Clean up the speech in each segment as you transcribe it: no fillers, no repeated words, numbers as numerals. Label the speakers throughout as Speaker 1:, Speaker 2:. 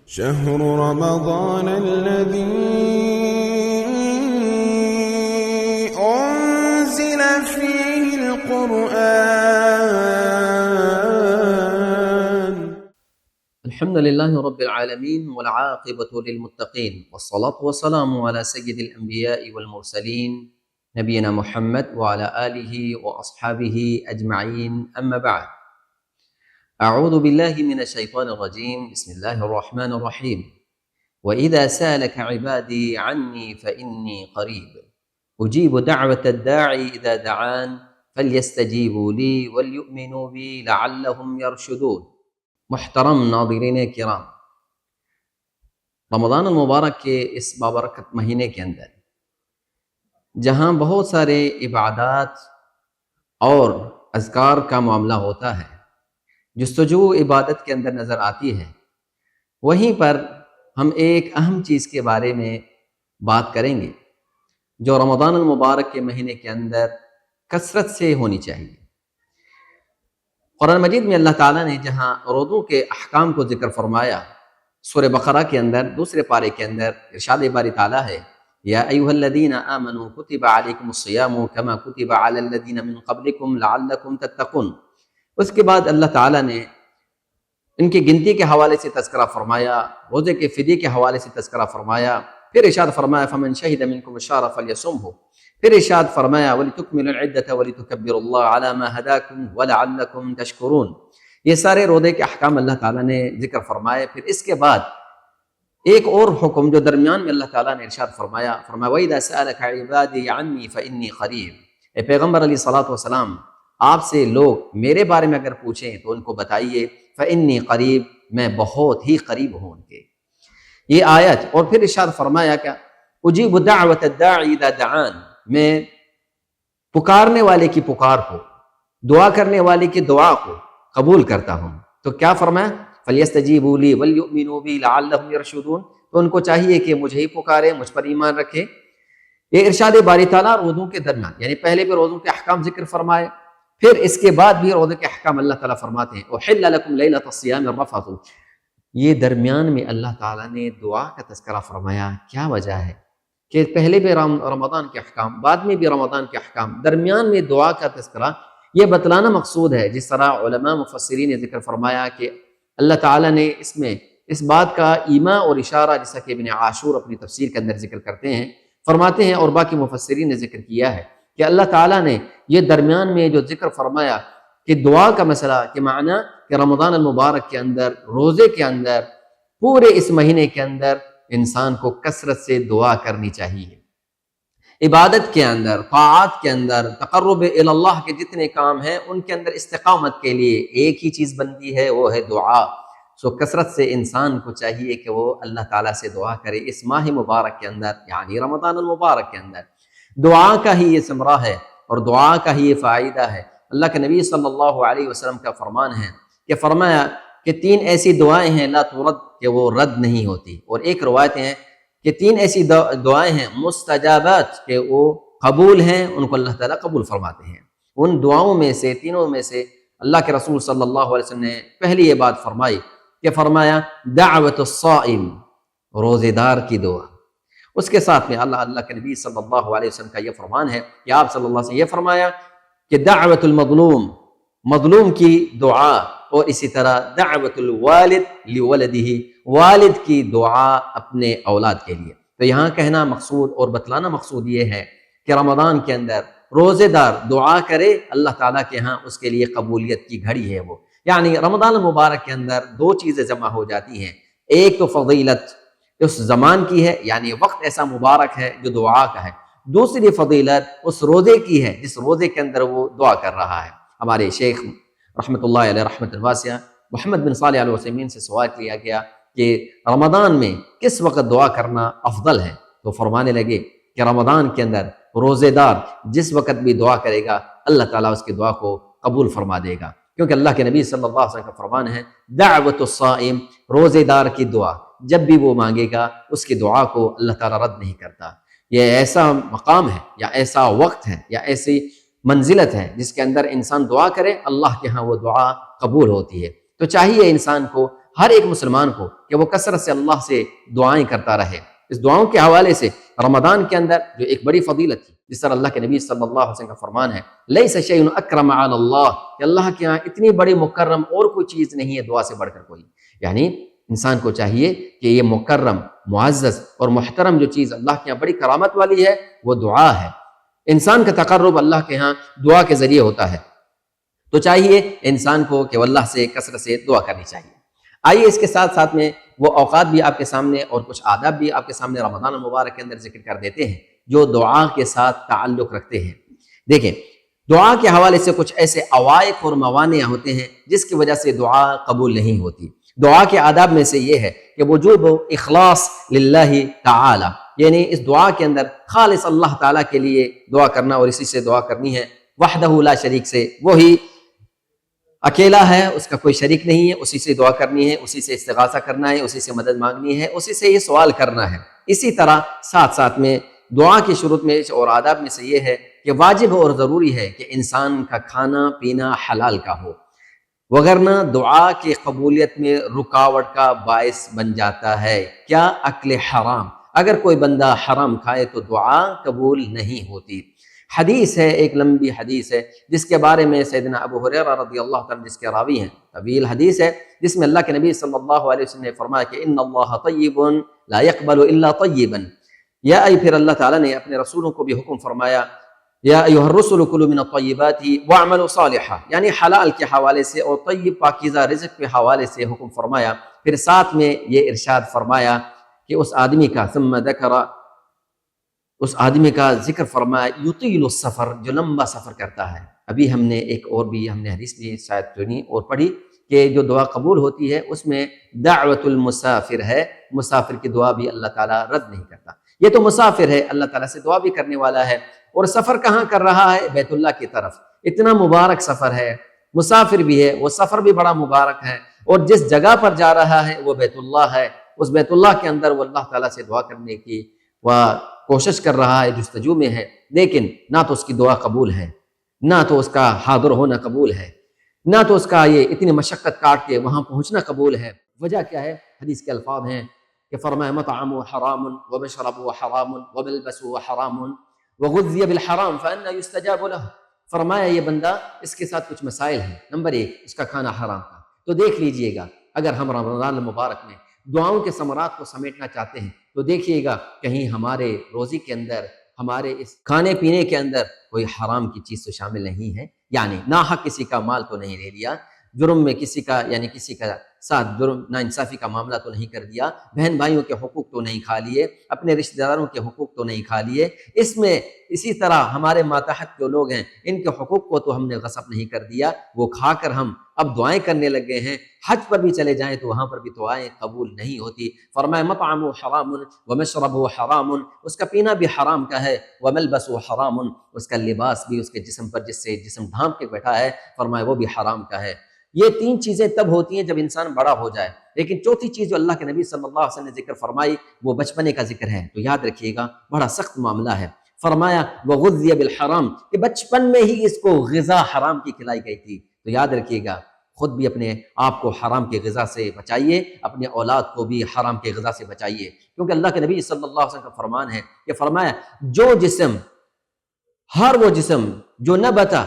Speaker 1: شهر رمضان الذي أنزل فيه القرآن.
Speaker 2: الحمد لله رب العالمين والعاقبة للمتقين والصلاة والسلام على سيد الأنبياء والمرسلين نبينا محمد وعلى آله وأصحابه أجمعين، أما بعد. أعوذ بالله من الشيطان الرجيم. بسم الله الرحمن الرحيم. وإذا سألك عبادي عني فإني قريب أجيب دعوة الداعي إذا دعان فليستجيبوا لي وليؤمنوا بي لعلهم يرشدون. محترم ناظرین کرام، رمضان المبارک کے اس بابرکت مہینے کے اندر جہاں بہت سارے عبادات اور اذکار کا معاملہ ہوتا ہے، جستجو عبادت کے اندر نظر آتی ہے، وہیں پر ہم ایک اہم چیز کے بارے میں بات کریں گے جو رمضان المبارک کے مہینے کے اندر کثرت سے ہونی چاہیے۔ قرآن مجید میں اللہ تعالیٰ نے جہاں روزوں کے احکام کو ذکر فرمایا، سورہ بقرہ کے اندر دوسرے پارے کے اندر ارشاد باری تعالیٰ ہے، یا ایھا الذین آمنوا کتب علیکم الصیام کما کتب علی الذین من قبلکم لعلکم تتقون۔ اس کے بعد اللہ تعالیٰ نے ان کی گنتی کے حوالے سے تذکرہ فرمایا، روزے کے فدیے کے حوالے سے تذکرہ فرمایا، پھر ارشاد فرمایا فمن شہد منکم الشہر فلیصمہ، پھر ارشاد فرمایا وَلِتُكْمِلُوا الْعِدَّةَ وَلِتُكَبِّرُوا اللَّهَ عَلَى مَا هَدَاكُمْ وَلَعَلَّكُمْ تَشْكُرُونَ۔ یہ سارے روزے کے احکام اللہ تعالیٰ نے ذکر فرمائے۔ پھر اس کے بعد ایک اور حکم جو درمیان میں اللہ تعالیٰ نے ارشاد فرمایا وَإِذَا سَأَلَكَ عِبَادِي عَنِّي فَإِنِّي قَرِيبٌ۔ اے پیغمبر علیہ الصلوۃ والسلام، آپ سے لوگ میرے بارے میں اگر پوچھیں تو ان کو بتائیے فَإِنِّي قَرِيب، میں بہت ہی قریب ہوں ان کے۔ یہ آیت، اور پھر ارشاد فرمایا کہ أُجِيبُ دَعْوَةَ الدَّاعِ إِذَا دَعَانِ، میں پکارنے والے کی پکار کو، دعا کرنے والے کی دعا کو قبول کرتا ہوں۔ تو کیا فرمایا فَلْيَسْتَجِيبُوا لِي وَلْيُؤْمِنُوا بِي لَعَلَّهُمْ يَرْشُدُونَ۔ تو ان کو چاہیے کہ مجھے ہی پکارے، مجھ پر ایمان رکھے۔ یہ ارشاد باری تعالیٰ روزوں کے درمیان، یعنی پہلے بھی روزوں کے احکام ذکر فرمائے، پھر اس کے بعد بھی روزے کے احکام اللہ تعالیٰ فرماتے ہیں أُحِلَّ لَكُمْ لَيْلَةَ الصِّيَامِ الرَّفَثُ۔ یہ درمیان میں اللہ تعالیٰ نے دعا کا تذکرہ فرمایا۔ کیا وجہ ہے کہ پہلے بھی رمضان کے احکام، بعد میں بھی رمضان کے احکام، درمیان میں دعا کا تذکرہ؟ یہ بتلانا مقصود ہے، جس طرح علماء مفسرین نے ذکر فرمایا کہ اللہ تعالیٰ نے اس میں اس بات کا ایما اور اشارہ، جیسا کہ ابن عاشور اپنی تفسیر کے اندر ذکر کرتے ہیں، فرماتے ہیں، اور باقی مفسرین نے ذکر کیا ہے کہ اللہ تعالیٰ نے یہ درمیان میں جو ذکر فرمایا کہ دعا کا مسئلہ، کہ معنی کہ رمضان المبارک کے اندر، روزے کے اندر، پورے اس مہینے کے اندر انسان کو کثرت سے دعا کرنی چاہیے۔ عبادت کے اندر، طاعات کے اندر، تقرب الی اللہ کے جتنے کام ہیں ان کے اندر استقامت کے لیے ایک ہی چیز بنتی ہے، وہ ہے دعا۔ سو کثرت سے انسان کو چاہیے کہ وہ اللہ تعالیٰ سے دعا کرے اس ماہ مبارک کے اندر، یعنی رمضان المبارک کے اندر۔ دعا کا ہی یہ ثمرہ ہے اور دعا کا ہی یہ فائدہ ہے۔ اللہ کے نبی صلی اللہ علیہ وسلم کا فرمان ہے کہ فرمایا کہ 3 ایسی دعائیں ہیں لا ترد، کہ وہ رد نہیں ہوتی، اور ایک روایت ہے کہ 3 ایسی دعائیں ہیں مستجابات، کہ وہ قبول ہیں، ان کو اللہ تعالیٰ قبول فرماتے ہیں۔ ان دعاؤں میں سے، تینوں میں سے اللہ کے رسول صلی اللہ علیہ وسلم نے پہلی یہ بات فرمائی کہ فرمایا دعوت الصائم، روزے دار کی دعا۔ اس کے ساتھ میں اللہ کے نبی صلی اللہ علیہ وسلم کا یہ فرمان ہے کہ آپ صلی اللہ علیہ وسلم یہ فرمایا کہ دعوت المظلوم، مظلوم کی دعا، اور اسی طرح دعوت الوالد لولدہ، والد کی دعا اپنے اولاد کے لیے۔ تو یہاں کہنا مقصود اور بتلانا مقصود یہ ہے کہ رمضان کے اندر روزے دار دعا کرے، اللہ تعالیٰ کے ہاں اس کے لیے قبولیت کی گھڑی ہے وہ۔ یعنی رمضان المبارک کے اندر 2 چیزیں جمع ہو جاتی ہیں، ایک تو فضیلت اس زمان کی ہے، یعنی وقت ایسا مبارک ہے جو دعا کا ہے، دوسری فضیلت اس روزے کی ہے جس روزے کے اندر وہ دعا کر رہا ہے۔ ہمارے شیخ رحمۃ اللہ علیہ رحمۃ واسعہ محمد بن صالح العثیمین سے سوال کیا گیا کہ رمضان میں کس وقت دعا کرنا افضل ہے، تو فرمانے لگے کہ رمضان کے اندر روزے دار جس وقت بھی دعا کرے گا اللہ تعالیٰ اس کی دعا کو قبول فرما دے گا، کیونکہ اللہ کے نبی صلی اللہ علیہ وسلم کا فرمان ہے دعوت الصائم، روزے دار کی دعا جب بھی وہ مانگے گا اس کی دعا کو اللہ تعالیٰ رد نہیں کرتا۔ یہ ایسا مقام ہے یا ایسا وقت ہے یا ایسی منزلت ہے جس کے اندر انسان دعا کرے اللہ کے ہاں وہ دعا قبول ہوتی ہے۔ تو چاہیے انسان کو ہر ایک مسلمان کو کہ وہ کثرت سے اللہ سے دعائیں کرتا رہے۔ اس دعاؤں کے حوالے سے رمضان کے اندر جو ایک بڑی فضیلت تھی، جس طرح اللہ کے نبی صلی اللہ علیہ وسلم کا فرمان ہے لیس شیء اکرم علی اللہ، کہ اللہ کے ہاں اتنی بڑی مکرم اور کوئی چیز نہیں ہے دعا سے بڑھ کر کوئی۔ یعنی انسان کو چاہیے کہ یہ مکرم، معزز اور محترم جو چیز اللہ کے ہاں بڑی کرامت والی ہے وہ دعا ہے۔ انسان کا تقرب اللہ کے ہاں دعا کے ذریعے ہوتا ہے، تو چاہیے انسان کو کہ وہ اللہ سے کثرت سے دعا کرنی چاہیے۔ آئیے اس کے ساتھ ساتھ میں وہ اوقات بھی آپ کے سامنے اور کچھ آداب بھی آپ کے سامنے رمضان المبارک کے اندر ذکر کر دیتے ہیں جو دعا کے ساتھ تعلق رکھتے ہیں۔ دیکھیں، دعا کے حوالے سے کچھ ایسے عوائق اور موانع ہوتے ہیں جس کی وجہ سے دعا قبول نہیں ہوتی۔ دعا کے آداب میں سے یہ ہے کہ وجوب اخلاص للہ تعالی، یعنی اس دعا کے اندر خالص اللہ تعالیٰ کے لیے دعا کرنا اور اسی سے دعا کرنی ہے، وحدہ لا شریک سے، وہی اکیلا ہے، اس کا کوئی شریک نہیں ہے، اسی سے دعا کرنی ہے، اسی سے استغاثہ کرنا ہے، اسی سے مدد مانگنی ہے، اسی سے یہ سوال کرنا ہے۔ اسی طرح ساتھ ساتھ میں دعا کی شروط میں اور آداب میں سے یہ ہے کہ واجب اور ضروری ہے کہ انسان کا کھانا پینا حلال کا ہو، وگرنہ دعا کی قبولیت میں رکاوٹ کا باعث بن جاتا ہے۔ کیا؟ اکل حرام۔ اگر کوئی بندہ حرام کھائے تو دعا قبول نہیں ہوتی۔ حدیث ہے، ایک لمبی حدیث ہے جس کے بارے میں سیدنا ابو ہریرہ رضی اللہ تعالیٰ جس کے راوی ہیں، طویل حدیث ہے جس میں اللہ کے نبی صلی اللہ علیہ وسلم نے فرمایا کہ ان اللہ طیب لا يقبل الا طیبا، پھر اللہ تعالیٰ نے اپنے رسولوں کو بھی حکم فرمایا یا ایھا الرسل کلوا من الطیبات واعملوا صالحا، یعنی حلال کے حوالے سے اور طیب پاکیزہ رزق کے حوالے سے حکم فرمایا۔ پھر ساتھ میں یہ ارشاد فرمایا کہ اس آدمی کا ثم ذکر، اس آدمی کا ذکر فرمایا یطیل السفر، جو لمبا سفر کرتا ہے۔ ابھی ہم نے ایک اور بھی ہم نے حدیث بھی شاید سنی اور پڑھی کہ جو دعا قبول ہوتی ہے اس میں دعوت المسافر ہے، مسافر کی دعا بھی اللہ تعالیٰ رد نہیں کرتا۔ یہ تو مسافر ہے، اللہ تعالیٰ سے دعا بھی کرنے والا ہے، اور سفر کہاں کر رہا ہے؟ بیت اللہ کی طرف۔ اتنا مبارک سفر ہے، مسافر بھی ہے، وہ سفر بھی بڑا مبارک ہے، اور جس جگہ پر جا رہا ہے وہ بیت اللہ ہے۔ اس بیت اللہ کے اندر وہ اللہ تعالیٰ سے دعا کرنے کی وہ کوشش کر رہا ہے، جستجو میں ہے، لیکن نہ تو اس کی دعا قبول ہے، نہ تو اس کا حاضر ہونا قبول ہے، نہ تو اس کا یہ اتنی مشقت کاٹ کے وہاں پہنچنا قبول ہے۔ وجہ کیا ہے؟ حدیث کے الفاظ ہیں کہ فرمایا مطعمہ حرام ومشربہ حرام وملبسہ حرام وغذی بالحرام فأنا یستجاب لہ۔ فرمایا یہ بندہ، اس کے ساتھ کچھ مسائل ہیں۔ نمبر ایک، اس کا کھانا حرام تھا۔ تو دیکھ لیجئے گا، اگر ہم رمضان المبارک میں دعاؤں کے ثمرات کو سمیٹنا چاہتے ہیں تو دیکھیے گا کہیں ہمارے روزی کے اندر، ہمارے اس کھانے پینے کے اندر کوئی حرام کی چیز تو شامل نہیں ہے، یعنی ناحق کسی کا مال تو نہیں لے لیا، جرم میں کسی کا یعنی کسی کا ساتھ جرم ناانصافی کا معاملہ تو نہیں کر دیا، بہن بھائیوں کے حقوق تو نہیں کھا لیے، اپنے رشتہ داروں کے حقوق تو نہیں کھا لیے، اس میں اسی طرح ہمارے ماتحت جو لوگ ہیں ان کے حقوق کو تو ہم نے غصب نہیں کر دیا، وہ کھا کر ہم اب دعائیں کرنے لگ گئے ہیں۔ حج پر بھی چلے جائیں تو وہاں پر بھی دعائیں قبول نہیں ہوتی۔ فرمایا مطعمہ حرام ومشربہ حرام، اس کا پینا بھی حرام کا ہے، وملبسہ حرام، اس کا لباس بھی اس کے جسم پر جس سے جسم ڈھانپ کے بیٹھا ہے، فرمایا وہ بھی حرام کا ہے۔ یہ تین چیزیں تب ہوتی ہیں جب انسان بڑا ہو جائے، لیکن چوتھی چیز جو اللہ کے نبی صلی اللہ علیہ وسلم نے ذکر فرمائی وہ بچپنے کا ذکر ہے، تو یاد رکھیے گا بڑا سخت معاملہ ہے۔ فرمایا وغذی بالحرام، کہ بچپن میں ہی اس کو غذا حرام کی کھلائی گئی تھی، تو یاد رکھیے گا خود بھی اپنے آپ کو حرام کی غذا سے بچائیے، اپنے اولاد کو بھی حرام کی غذا سے بچائیے، کیونکہ اللہ کے نبی صلی اللہ علیہ وسلم کا فرمان ہے کہ فرمایا جو جسم، ہر وہ جسم جو نبتا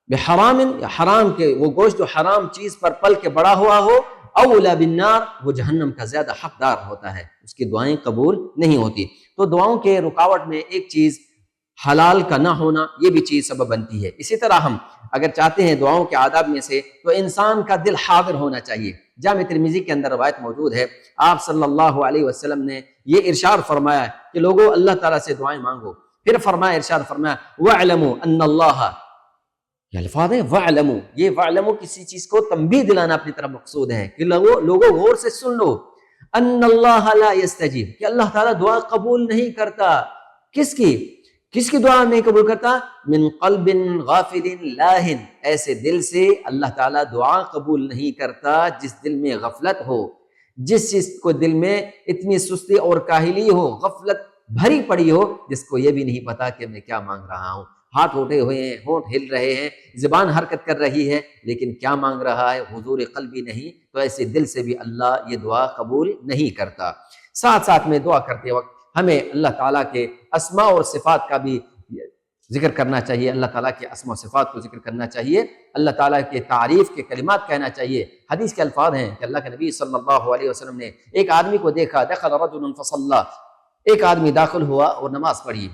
Speaker 2: بحرام، حرام کے وہ گوشت جو حرام چیز پر پل کے بڑا ہوا ہو، اولا بالنار، وہ جہنم کا زیادہ حقدار ہوتا ہے، اس کی دعائیں قبول نہیں ہوتی۔ تو دعاؤں کے رکاوٹ میں ایک چیز حلال کا نہ ہونا، یہ بھی چیز سبب بنتی ہے۔ اسی طرح ہم اگر چاہتے ہیں دعاؤں کے آداب میں سے تو انسان کا دل حاضر ہونا چاہیے۔ جامع ترمذی کے اندر روایت موجود ہے، آپ صلی اللہ علیہ وسلم نے یہ ارشاد فرمایا کہ لوگوں اللہ تعالیٰ سے دعائیں مانگو۔ پھر فرمایا، ارشاد فرمایا وَاعْلَمُوا أَنَّ اللَّهَ، یہ الفاظ ہے وَاعْلَمُوا، یہ وَاعْلَمُوا کسی چیز کو تنبیہ دلانا اپنی طرف مقصود ہے کہ لوگوں غور سے سن لو، أَنَّ اللَّهَ لَا يَسْتَجِيبُ، کہ اللہ تعالیٰ دعا قبول نہیں کرتا۔ کس کی دعا نہیں قبول کرتا؟ من قلب غافل لاہن، ایسے دل سے اللہ تعالیٰ دعا قبول نہیں کرتا جس دل میں غفلت ہو، جس چیز کو دل میں اتنی سستی اور کاہلی ہو، غفلت بھری پڑی ہو، جس کو یہ بھی نہیں پتا کہ میں کیا مانگ رہا ہوں۔ ہاتھ اٹھے ہوئے ہیں، ہونٹ ہل رہے ہیں، زبان حرکت کر رہی ہے، لیکن کیا مانگ رہا ہے؟ حضور قلبی نہیں، تو ایسے دل سے بھی اللہ یہ دعا قبول نہیں کرتا۔ ساتھ ساتھ میں دعا کرتے وقت ہمیں اللہ تعالیٰ کے اسماء اور صفات کا بھی ذکر کرنا چاہیے، اللہ تعالیٰ کے اسماء و صفات کو ذکر کرنا چاہیے، اللہ تعالیٰ کے تعریف کے کلمات کہنا چاہیے۔ حدیث کے الفاظ ہیں کہ اللہ کے نبی صلی اللہ علیہ وسلم نے ایک آدمی کو دیکھا، دخل رجل فصلی، ایک آدمی داخل ہوا اور نماز پڑھی،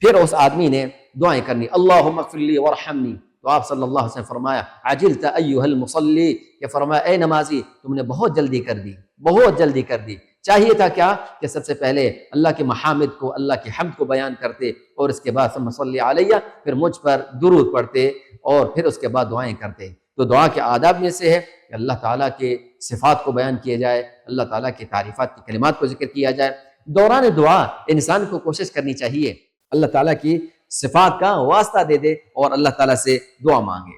Speaker 2: پھر اس آدمی نے دعائیں کرنی، اللہم اغفر لی وارحمنی، تو آپ صلی اللہ علیہ وسلم فرمایا عجلت ایھا المصلی، کہ فرمایا اے نمازی تم نے بہت جلدی کر دی، بہت جلدی کر دی۔ چاہیے تھا کیا کہ سب سے پہلے اللہ کے محامد کو، اللہ کی حمد کو بیان کرتے، اور اس کے بعد ثم صلی علیہ، پھر مجھ پر درود پڑھتے، اور پھر اس کے بعد دعائیں کرتے۔ تو دعا کے آداب میں سے ہے کہ اللہ تعالیٰ کے صفات کو بیان کیا جائے، اللہ تعالیٰ کی تعریفات کی کلمات کو ذکر کیا جائے۔ دوران دعا انسان کو کوشش کرنی چاہیے اللہ تعالیٰ کی صفات کا واسطہ دے دے اور اللہ تعالیٰ سے دعا مانگے۔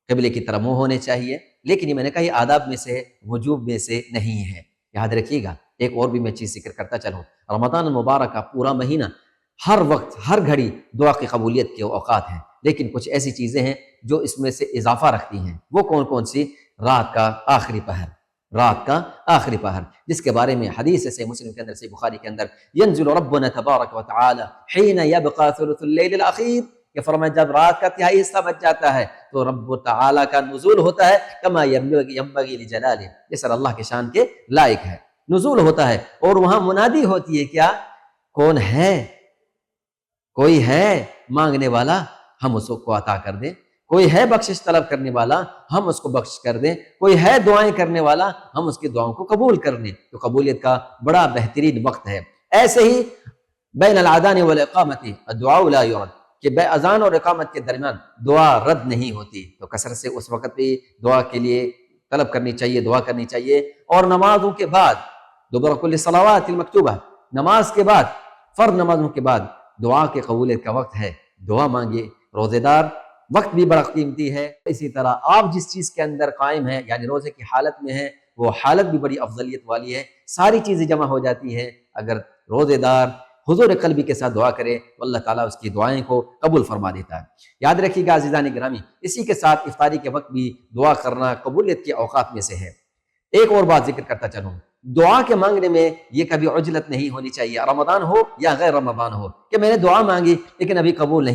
Speaker 2: قبلے کی طرف منہ ہونے چاہیے، لیکن یہ میں نے کہا یہ آداب میں سے ہے، وجوب میں سے نہیں ہے، یاد رکھیے گا۔ ایک اور بھی میں چیز ذکر کرتا چلوں، رمضان المبارک کا پورا مہینہ ہر وقت ہر گھڑی دعا کی قبولیت کے اوقات ہیں، لیکن کچھ ایسی چیزیں ہیں جو اس میں سے اضافہ رکھتی ہیں۔ وہ کون کون سی؟ رات کا آخری پہر، رات کا آخری پہر، جس کے بارے میں حدیث ہے صحیح مسلم کے اندر، صحیح بخاری کے اندر، ینزل ربنا تبارک و تعالی حین یبقى ثلث اللیل الاخیر، کہ فرمایا جب رات کا تہائی حصہ بچ جاتا ہے تو رب تعالیٰ کا نزول ہوتا ہے، کما ینبغی لجلالہ، جیسا اللہ کے شان کے لائق ہے، نزول ہوتا ہے، اور وہاں منادی ہوتی ہے، کیا؟ کون ہے؟ کوئی ہے مانگنے والا، ہم اس کو عطا کر دیں، کوئی ہے بخشش طلب کرنے والا، ہم اس کو بخش کر دیں، کوئی ہے دعائیں کرنے والا، ہم اس کی دعاؤں کو قبول کر لیں۔ تو قبولیت کا بڑا بہترین وقت ہے۔ ایسے ہی بین الاذان والاقامت الدعاء لا يرد، کہ بے اذان اور اقامت کے درمیان دعا رد نہیں ہوتی، تو کثرت سے اس وقت بھی دعا کے لیے طلب کرنی چاہیے، دعا کرنی چاہیے۔ اور نمازوں کے بعد، دبر کل صلوات المکتوبہ، نماز کے بعد، فرض نمازوں کے بعد دعا کے قبولیت کا وقت ہے، دعا مانگے۔ روزے دار وقت بھی بڑا قیمتی ہے، اسی طرح آپ جس چیز کے اندر قائم ہیں، یعنی روزے کی حالت میں ہیں، وہ حالت بھی بڑی افضلیت والی ہے، ساری چیزیں جمع ہو جاتی ہیں۔ اگر روزے دار حضور قلبی کے ساتھ دعا کرے تو اللہ تعالیٰ اس کی دعائیں کو قبول فرما دیتا ہے۔ یاد رکھیے گا عزیزان گرامی، اسی کے ساتھ افطاری کے وقت بھی دعا کرنا قبولیت کے اوقات میں سے ہے۔ ایک اور بات ذکر کرتا چلوں، دعا کے مانگنے میں یہ کبھی عجلت نہیں ہونی چاہیے، رمضان ہو یا غیر رمضان ہو، کہ میں نے دعا مانگی لیکن ابھی قبول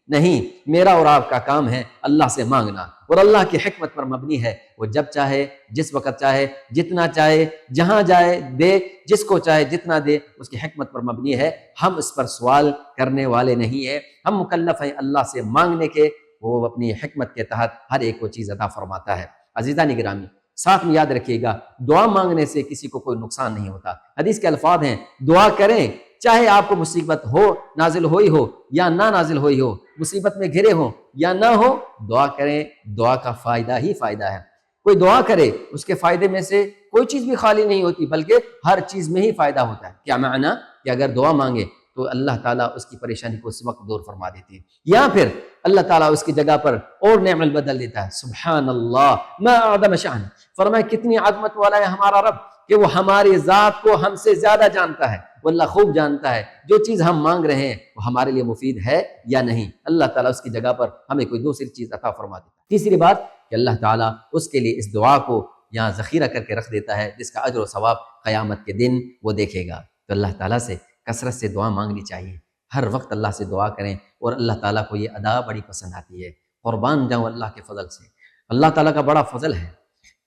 Speaker 2: نہیں، میرا اور آپ کا کام ہے اللہ سے مانگنا، اور اللہ کی حکمت پر مبنی ہے، وہ جب چاہے، جس وقت چاہے، جتنا چاہے، جہاں جائے دے، جس کو چاہے جتنا دے، اس کی حکمت پر مبنی ہے۔ ہم اس پر سوال کرنے والے نہیں ہیں، ہم مکلف ہیں اللہ سے مانگنے کے، وہ اپنی حکمت کے تحت ہر ایک کو چیز عطا فرماتا ہے۔ عزیزان گرامی، ساتھ میں یاد رکھیے گا دعا مانگنے سے کسی کو کوئی نقصان نہیں ہوتا۔ حدیث کے الفاظ ہیں، دعا کریں چاہے آپ کو مصیبت ہو، نازل ہوئی ہو یا نہ نازل ہوئی ہو، مصیبت میں گھرے ہو یا نہ ہو، دعا کریں، دعا کا فائدہ ہی فائدہ ہے۔ کوئی دعا کرے اس کے فائدے میں سے کوئی چیز بھی خالی نہیں ہوتی، بلکہ ہر چیز میں ہی فائدہ ہوتا ہے۔ کیا معنی؟ کہ اگر دعا مانگے تو اللہ تعالیٰ اس کی پریشانی کو اس وقت دور فرما دیتی ہے، یا پھر اللہ تعالیٰ اس کی جگہ پر اور نعمت بدل دیتا ہے۔ سبحان اللہ ما اعظم شأن، فرمائے کتنی عظمت والا ہے ہمارا رب کہ وہ ہماری ذات کو ہم سے زیادہ جانتا ہے، وہ اللہ خوب جانتا ہے جو چیز ہم مانگ رہے ہیں وہ ہمارے لیے مفید ہے یا نہیں، اللہ تعالیٰ اس کی جگہ پر ہمیں کوئی دوسری چیز عطا فرما دیتا ہے۔ تیسری بات کہ اللہ تعالیٰ اس کے لیے اس دعا کو یہاں ذخیرہ کر کے رکھ دیتا ہے، جس کا اجر و ثواب قیامت کے دن وہ دیکھے گا۔ تو اللہ تعالیٰ سے کثرت سے دعا مانگنی چاہیے، ہر وقت اللہ سے دعا کریں، اور اللہ تعالیٰ کو یہ ادا بڑی پسند آتی ہے۔ قربان جاؤں اللہ کے فضل سے، اللہ تعالیٰ کا بڑا فضل ہے۔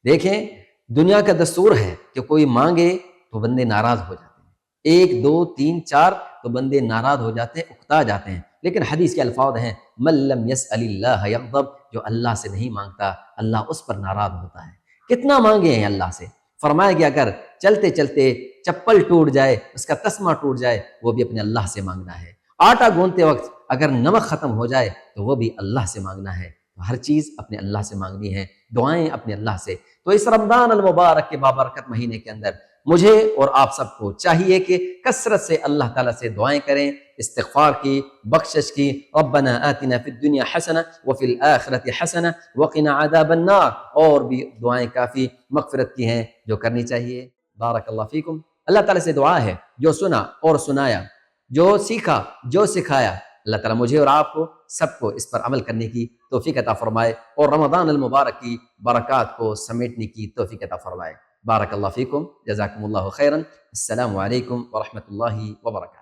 Speaker 2: دیکھیں دنیا کا دستور ہے کہ کوئی مانگے تو بندے ناراض ہو جاتے ہیں، 1 2 3 4 تو بندے ناراض ہو جاتے ہیں، اکتا جاتے ہیں، لیکن حدیث کے الفاظ ہیں من لم يسأل اللہ یغضب، جو اللہ سے نہیں مانگتا اللہ اس پر ناراض ہوتا ہے۔ کتنا مانگے ہیں اللہ سے؟ فرمایا کہ اگر چلتے چلتے چپل ٹوٹ جائے، اس کا تسمہ ٹوٹ جائے، وہ بھی اپنے اللہ سے مانگنا ہے۔ آٹا گوندتے وقت اگر نمک ختم ہو جائے تو وہ بھی اللہ سے مانگنا ہے۔ تو ہر چیز اپنے اللہ سے مانگنی ہے، دعائیں اپنے اللہ سے۔ تو اس رمضان المبارک کے بابرکت مہینے کے اندر مجھے اور آپ سب کو چاہیے کہ کثرت سے اللہ تعالیٰ سے دعائیں کریں، استغفار کی، بخشش کی، ربنا آتنا فی الدنیا حسنہ وفی الآخرۃ حسنہ وقنا عذاب النار، اور بھی دعائیں کافی مغفرت کی ہیں جو کرنی چاہیے۔ بارک اللہ فیکم۔ اللہ تعالیٰ سے دعا ہے جو سنا اور سنایا، جو سیکھا، جو سکھایا، اللہ تعالیٰ مجھے اور آپ کو سب کو اس پر عمل کرنے کی توفیق عطا فرمائے اور رمضان المبارک کی برکات کو سمیٹنے کی توفیق عطا فرمائے۔ بارک اللہ فیکم، جزاکم اللہ خیرا، السلام علیکم ورحمۃ اللہ وبرکاتہ۔